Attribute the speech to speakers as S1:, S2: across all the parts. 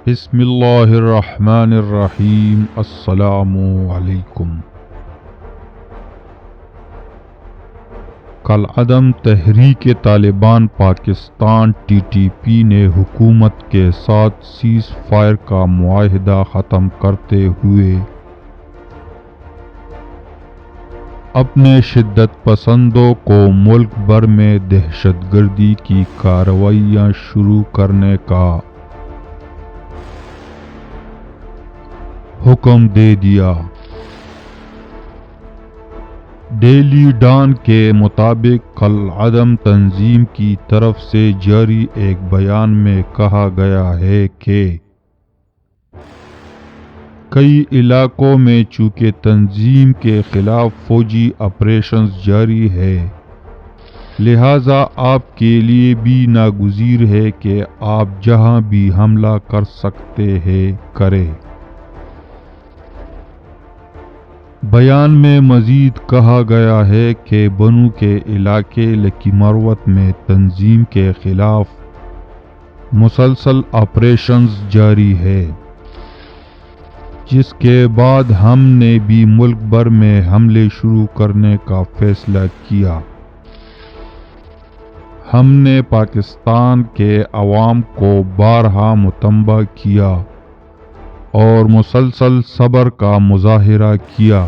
S1: بسم اللہ الرحمن الرحیم۔ السلام علیکم۔ کالعدم تحریک طالبان پاکستان (TTP) نے حکومت کے ساتھ سیز فائر کا معاہدہ ختم کرتے ہوئے اپنے شدت پسندوں کو ملک بھر میں دہشت گردی کی کارروائیاں شروع کرنے کا حکم دے دیا۔ ڈیلی ڈان کے مطابق کالعدم تنظیم کی طرف سے جاری ایک بیان میں کہا گیا ہے کہ کئی علاقوں میں چونکہ تنظیم کے خلاف فوجی آپریشنز جاری ہے، لہذا آپ کے لیے بھی ناگزیر ہے کہ آپ جہاں بھی حملہ کر سکتے ہیں کریں۔ بیان میں مزید کہا گیا ہے کہ بنو کے علاقے لکی مروت میں تنظیم کے خلاف مسلسل آپریشنز جاری ہے، جس کے بعد ہم نے بھی ملک بھر میں حملے شروع کرنے کا فیصلہ کیا۔ ہم نے پاکستان کے عوام کو بارہا مطمئن کیا اور مسلسل صبر کا مظاہرہ کیا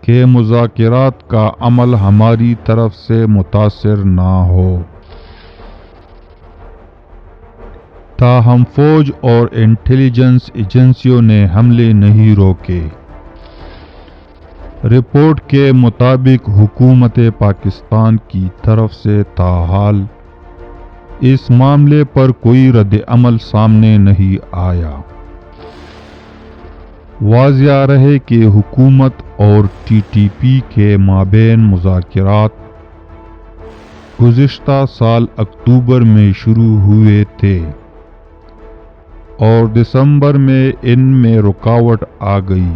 S1: کہ مذاکرات کا عمل ہماری طرف سے متاثر نہ ہو۔ تاہم فوج اور انٹیلیجنس ایجنسیوں نے حملے نہیں روکے۔ رپورٹ کے مطابق حکومت پاکستان کی طرف سے تاحال اس معاملے پر کوئی رد عمل سامنے نہیں آیا۔ واضح رہے کہ حکومت اور TTP کے مابین مذاکرات گزشتہ سال اکتوبر میں شروع ہوئے تھے اور دسمبر میں ان میں رکاوٹ آ گئی۔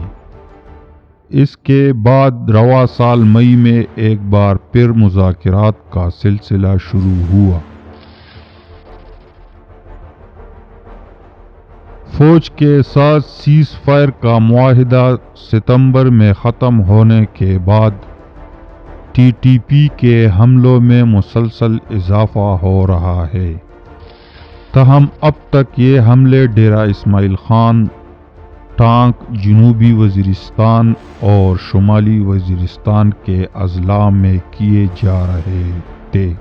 S1: اس کے بعد رواں سال مئی میں ایک بار پھر مذاکرات کا سلسلہ شروع ہوا۔ فوج کے ساتھ سیز فائر کا معاہدہ ستمبر میں ختم ہونے کے بعد TTP کے حملوں میں مسلسل اضافہ ہو رہا ہے۔ تاہم اب تک یہ حملے ڈیرہ اسماعیل خان، ٹانک، جنوبی وزیرستان اور شمالی وزیرستان کے اضلاع میں کیے جا رہے تھے۔